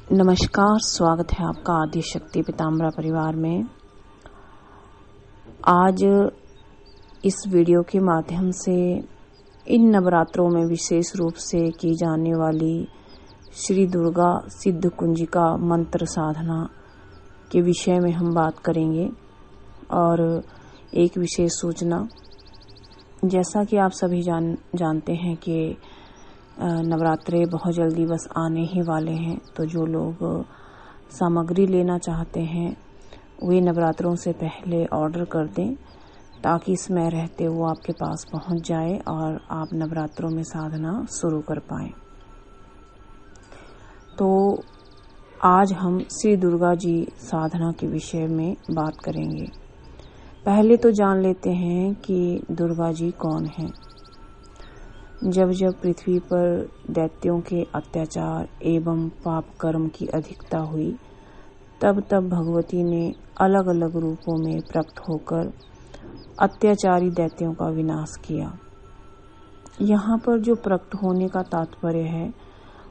नमस्कार, स्वागत है आपका आदि शक्ति पीताम्बरा परिवार में। आज इस वीडियो के माध्यम से इन नवरात्रों में विशेष रूप से की जाने वाली श्री दुर्गा सिद्ध कुंजिका मंत्र साधना के विषय में हम बात करेंगे। और एक विशेष सूचना, जैसा कि आप सभी जानते हैं कि नवरात्रे बहुत जल्दी बस आने ही वाले हैं, तो जो लोग सामग्री लेना चाहते हैं वे नवरात्रों से पहले ऑर्डर कर दें ताकि समय रहते वो आपके पास पहुंच जाए और आप नवरात्रों में साधना शुरू कर पाएं। तो आज हम श्री दुर्गा जी साधना के विषय में बात करेंगे। पहले तो जान लेते हैं कि दुर्गा जी कौन हैं। जब जब पृथ्वी पर दैत्यों के अत्याचार एवं पाप कर्म की अधिकता हुई, तब तब भगवती ने अलग अलग रूपों में प्रकट होकर अत्याचारी दैत्यों का विनाश किया। यहाँ पर जो प्रकट होने का तात्पर्य है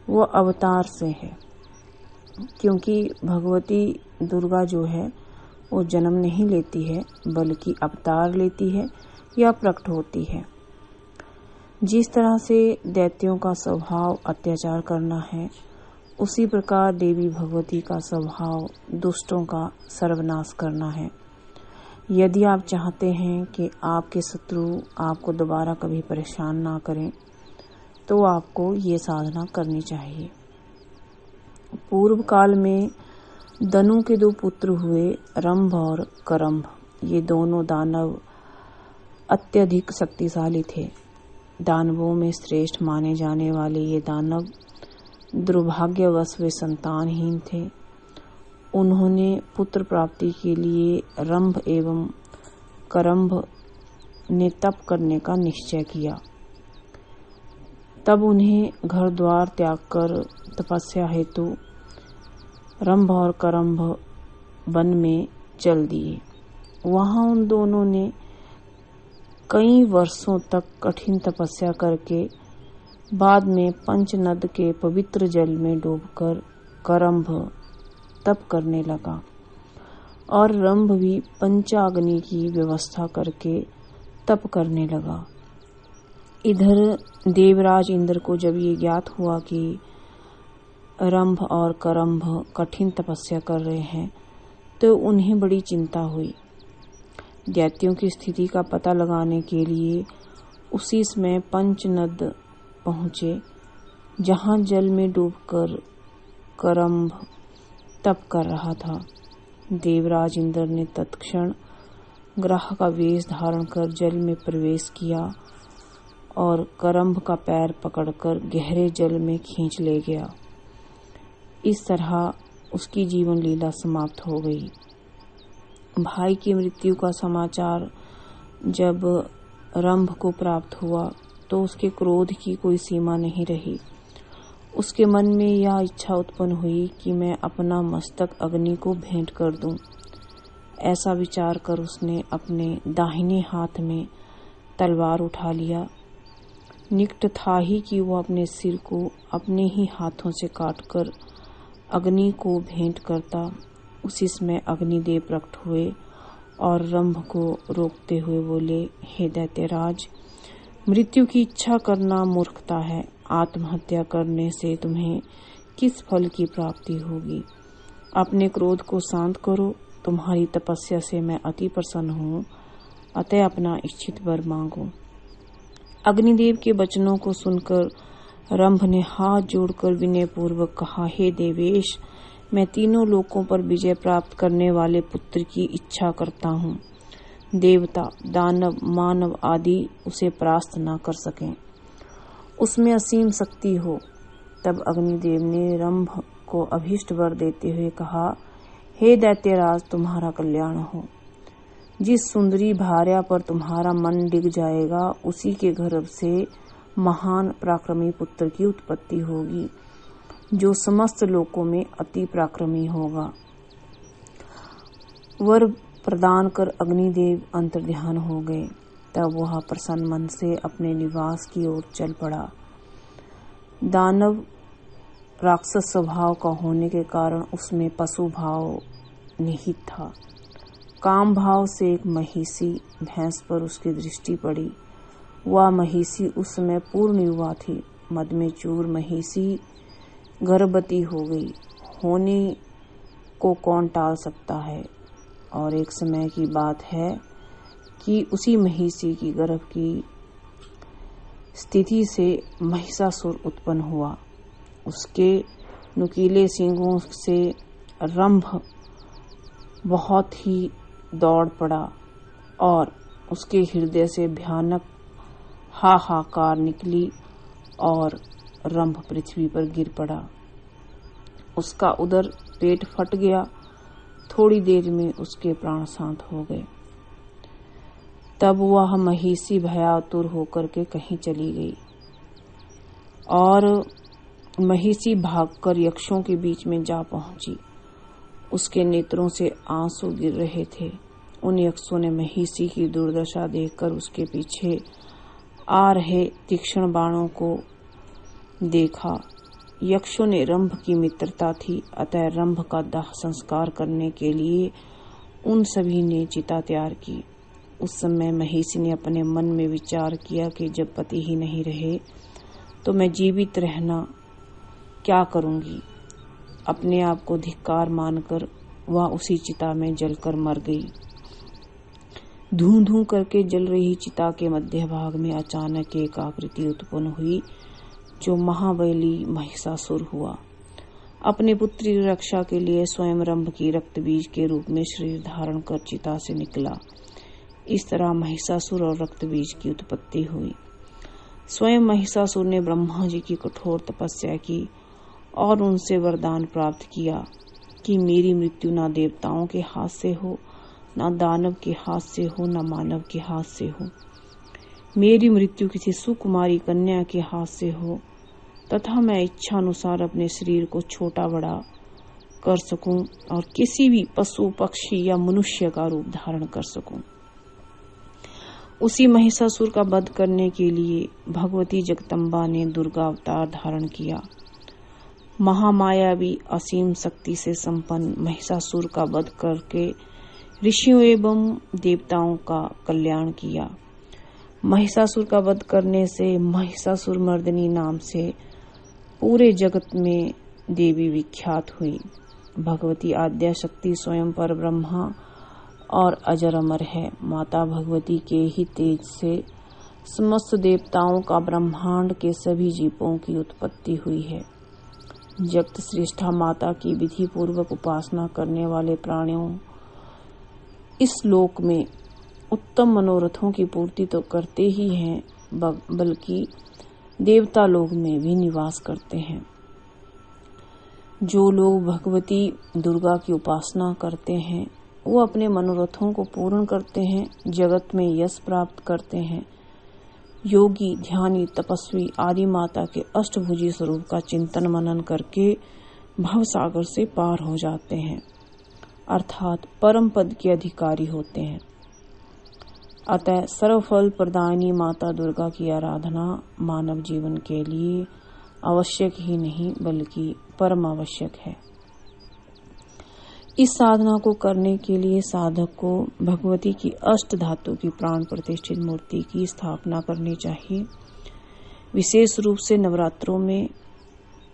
वो अवतार से है, क्योंकि भगवती दुर्गा जो है वो जन्म नहीं लेती है बल्कि अवतार लेती है या प्रकट होती है। जिस तरह से दैत्यों का स्वभाव अत्याचार करना है, उसी प्रकार देवी भगवती का स्वभाव दुष्टों का सर्वनाश करना है। यदि आप चाहते हैं कि आपके शत्रु आपको दोबारा कभी परेशान ना करें, तो आपको ये साधना करनी चाहिए। पूर्व काल में दनु के दो पुत्र हुए, रंभ और करंभ। ये दोनों दानव अत्यधिक शक्तिशाली थे। दानवों में श्रेष्ठ माने जाने वाले ये दानव दुर्भाग्यवश वे संतानहीन थे। उन्होंने पुत्र प्राप्ति के लिए रंभ एवं करंभ ने तप करने का निश्चय किया। तब उन्हें घर द्वार त्याग कर तपस्या हेतु रंभ और करंभ वन में चल दिए। वहां उन दोनों ने कई वर्षों तक कठिन तपस्या करके बाद में पंचनद के पवित्र जल में डूबकर करंभ तप करने लगा और रंभ भी पंचाग्नि की व्यवस्था करके तप करने लगा। इधर देवराज इंद्र को जब ये ज्ञात हुआ कि रंभ और करंभ कठिन तपस्या कर रहे हैं, तो उन्हें बड़ी चिंता हुई। दैत्यों की स्थिति का पता लगाने के लिए उसी समय पंचनद पहुंचे, जहां जल में डूबकर करंभ तप कर रहा था। देवराज इंद्र ने तत्क्षण ग्रह का वेश धारण कर जल में प्रवेश किया और करंभ का पैर पकड़कर गहरे जल में खींच ले गया। इस तरह उसकी जीवन लीला समाप्त हो गई। भाई की मृत्यु का समाचार जब रंभ को प्राप्त हुआ, तो उसके क्रोध की कोई सीमा नहीं रही। उसके मन में यह इच्छा उत्पन्न हुई कि मैं अपना मस्तक अग्नि को भेंट कर दूं। ऐसा विचार कर उसने अपने दाहिने हाथ में तलवार उठा लिया। निकट था ही कि वह अपने सिर को अपने ही हाथों से काटकर अग्नि को भेंट करता। उसी समय अग्निदेव प्रकट हुए और रंभ को रोकते हुए बोले, हे दैत्यराज, मृत्यु की इच्छा करना मूर्खता है। आत्महत्या करने से तुम्हें किस फल की प्राप्ति होगी? अपने क्रोध को शांत करो। तुम्हारी तपस्या से मैं अति प्रसन्न हूँ, अतः अपना इच्छित वर मांगो। अग्निदेव के वचनों को सुनकर रंभ ने हाथ जोड़कर विनय पूर्वक कहा, हे देवेश, मैं तीनों लोकों पर विजय प्राप्त करने वाले पुत्र की इच्छा करता हूँ। देवता, दानव, मानव आदि उसे परास्त न कर सकें। उसमें असीम शक्ति हो। तब अग्निदेव ने रंभ को अभीष्ट वर देते हुए कहा, हे दैत्यराज, तुम्हारा कल्याण हो। जिस सुंदरी भार्या पर तुम्हारा मन डिग जाएगा, उसी के गर्भ से महान पराक्रमी पुत्र की उत्पत्ति होगी, जो समस्त लोकों में अति पराक्रमी होगा। वर प्रदान कर अग्निदेव अंतर्ध्यान हो गए। तब वह प्रसन्न मन से अपने निवास की ओर चल पड़ा। दानव राक्षस स्वभाव का होने के कारण उसमें पशु भाव निहित था। काम भाव से एक महिषी भैंस पर उसकी दृष्टि पड़ी। वह महिषी उस समय पूर्ण युवा थी। मद में चूर महिषी गर्भवती हो गई। होने को कौन टाल सकता है। और एक समय की बात है कि उसी महिषी की गर्भ की स्थिति से महिषासुर उत्पन्न हुआ। उसके नुकीले सींगों से रंभ बहुत ही दौड़ पड़ा और उसके हृदय से भयानक हाहाकार निकली और रंभ पृथ्वी पर गिर पड़ा। उसका उदर पेट फट गया। थोड़ी देर में उसके प्राण शांत हो गए। तब वह महिषी भयातुर होकर के कहीं चली गई और महिषी भागकर यक्षों के बीच में जा पहुंची। उसके नेत्रों से आंसू गिर रहे थे। उन यक्षों ने महिषी की दुर्दशा देखकर उसके पीछे आ रहे तीक्ष्ण बाणों को देखा। यक्षों ने रंभ की मित्रता थी, अतः रंभ का दाह संस्कार करने के लिए उन सभी ने चिता तैयार की। उस समय महिषी ने अपने मन में विचार किया कि जब पति ही नहीं रहे तो मैं जीवित रहना क्या करूंगी। अपने आप को धिक्कार मानकर वह उसी चिता में जलकर मर गई। धूं धूं करके जल रही चिता के मध्य भाग में अचानक एक आकृति उत्पन्न हुई जो महाबली महिषासुर हुआ। अपने पुत्री की रक्षा के लिए स्वयं रंभ की रक्त बीज के रूप में शरीर धारण कर चिता से निकला। इस तरह महिषासुर और रक्त बीज की उत्पत्ति हुई। स्वयं महिषासुर ने ब्रह्मा जी की कठोर तपस्या की और उनसे वरदान प्राप्त किया कि मेरी मृत्यु न देवताओं के हाथ से हो, न दानव के हाथ से हो, न मानव के हाथ से हो। मेरी मृत्यु किसी सुकुमारी कन्या के हाथ से हो तथा मैं इच्छा अनुसार अपने शरीर को छोटा बड़ा कर सकूं और किसी भी पशु पक्षी या मनुष्य का रूप धारण कर सकूं। उसी महिषासुर का वध करने के लिए भगवती जगदम्बा ने दुर्गा अवतार धारण किया। महामायावी असीम शक्ति से संपन्न महिषासुर का वध करके ऋषियों एवं देवताओं का कल्याण किया। महिषासुर का वध करने से महिषासुर मर्दिनी नाम से पूरे जगत में देवी विख्यात हुई। भगवती आद्या शक्ति स्वयं पर ब्रह्मा और अजर अमर है। माता भगवती के ही तेज से समस्त देवताओं का ब्रह्मांड के सभी जीवों की उत्पत्ति हुई है। जगत श्रेष्ठा माता की विधि पूर्वक उपासना करने वाले प्राणियों इस लोक में उत्तम मनोरथों की पूर्ति तो करते ही हैं, बल्कि देवता लोक में भी निवास करते हैं। जो लोग भगवती दुर्गा की उपासना करते हैं वो अपने मनोरथों को पूर्ण करते हैं, जगत में यश प्राप्त करते हैं। योगी, ध्यानी, तपस्वी आदि माता के अष्टभुजी स्वरूप का चिंतन मनन करके भवसागर से पार हो जाते हैं, अर्थात परम पद के अधिकारी होते हैं। अतः सर्वफल प्रदायिनी माता दुर्गा की आराधना मानव जीवन के लिए आवश्यक ही नहीं बल्कि परम आवश्यक है। इस साधना को करने के लिए साधक को भगवती की अष्ट धातु की प्राण प्रतिष्ठित मूर्ति की स्थापना करनी चाहिए। विशेष रूप से नवरात्रों में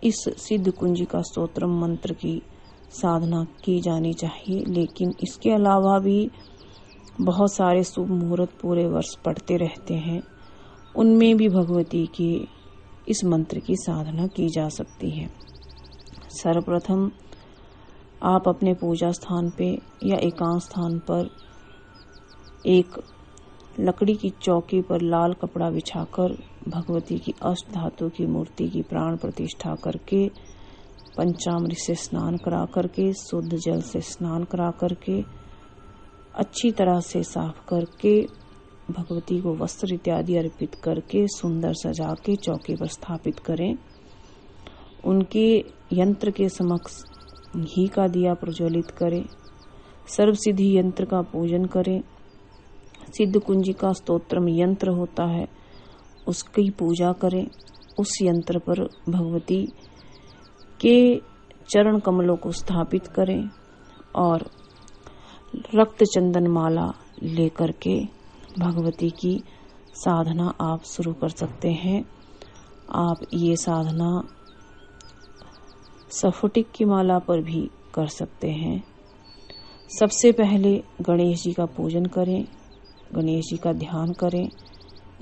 इस सिद्ध कुंजिका स्तोत्र मंत्र की साधना की जानी चाहिए, लेकिन इसके अलावा भी बहुत सारे शुभ मुहूर्त पूरे वर्ष पड़ते रहते हैं, उनमें भी भगवती की इस मंत्र की साधना की जा सकती है। सर्वप्रथम आप अपने पूजा स्थान पे या एकांत स्थान पर एक लकड़ी की चौकी पर लाल कपड़ा बिछाकर भगवती की अष्ट धातु की मूर्ति की प्राण प्रतिष्ठा करके पंचामृत से स्नान करा करके, शुद्ध जल से स्नान करा करके, अच्छी तरह से साफ करके भगवती को वस्त्र इत्यादि अर्पित करके सुंदर सजा के चौकी पर स्थापित करें। उनके यंत्र के समक्ष घी का दिया प्रज्वलित करें। सर्व सिद्धि यंत्र का पूजन करें। सिद्ध कुंजिका स्तोत्रम यंत्र होता है, उसकी पूजा करें। उस यंत्र पर भगवती के चरण कमलों को स्थापित करें और रक्त चंदन माला लेकर के भगवती की साधना आप शुरू कर सकते हैं। आप ये साधना स्फटिक की माला पर भी कर सकते हैं। सबसे पहले गणेश जी का पूजन करें, गणेश जी का ध्यान करें,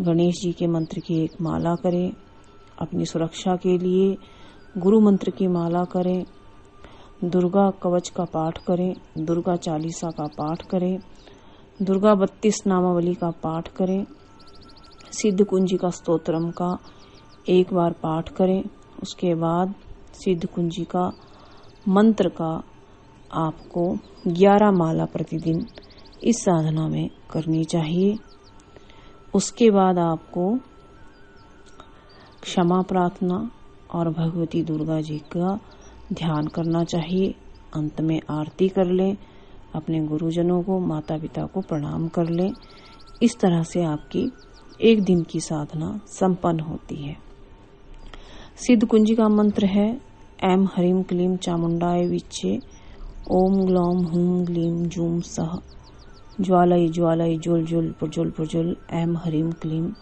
गणेश जी के मंत्र की एक माला करें। अपनी सुरक्षा के लिए गुरु मंत्र की माला करें, दुर्गा कवच का पाठ करें, दुर्गा चालीसा का पाठ करें, दुर्गा 32 नामावली का पाठ करें, सिद्ध कुंजिका स्तोत्रम का एक बार पाठ करें। उसके बाद सिद्ध कुंजिका मंत्र का आपको 11 माला प्रतिदिन इस साधना में करनी चाहिए। उसके बाद आपको क्षमा प्रार्थना और भगवती दुर्गा जी का ध्यान करना चाहिए। अंत में आरती कर लें, अपने गुरुजनों को, माता पिता को प्रणाम कर लें। इस तरह से आपकी एक दिन की साधना संपन्न होती है। सिद्ध कुंजी का मंत्र है ऐं ह्रीं क्लीं चामुंडाय विच्चे ओम ग्लौम हूं ग्लीं जूं सः ज्वालय ज्वालय ज्वल ज्वल प्रज्वल प्रज्वल ऐं ह्रीं क्लीं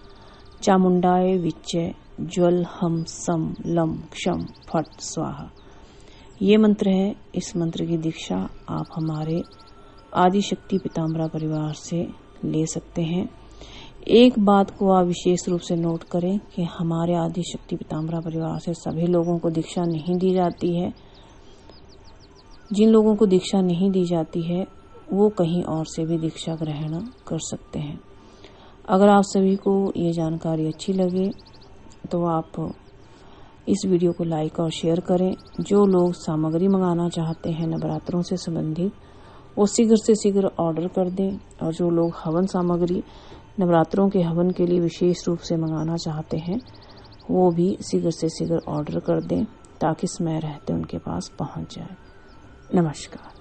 चामुंडाय विच्चे ज्वल हम सम लम क्षम फट स्वाहा। ये मंत्र है। इस मंत्र की दीक्षा आप हमारे आदिशक्ति पीताम्बरा परिवार से ले सकते हैं। एक बात को आप विशेष रूप से नोट करें कि हमारे आदिशक्ति पीताम्बरा परिवार से सभी लोगों को दीक्षा नहीं दी जाती है। जिन लोगों को दीक्षा नहीं दी जाती है वो कहीं और से भी दीक्षा ग्रहण कर सकते हैं। अगर आप सभी को ये जानकारी अच्छी लगे तो आप इस वीडियो को लाइक और शेयर करें। जो लोग सामग्री मंगाना चाहते हैं नवरात्रों से संबंधित, वो शीघ्र से शीघ्र ऑर्डर कर दें। और जो लोग हवन सामग्री नवरात्रों के हवन के लिए विशेष रूप से मंगाना चाहते हैं, वो भी शीघ्र से शीघ्र ऑर्डर कर दें ताकि समय रहते उनके पास पहुंच जाए। नमस्कार।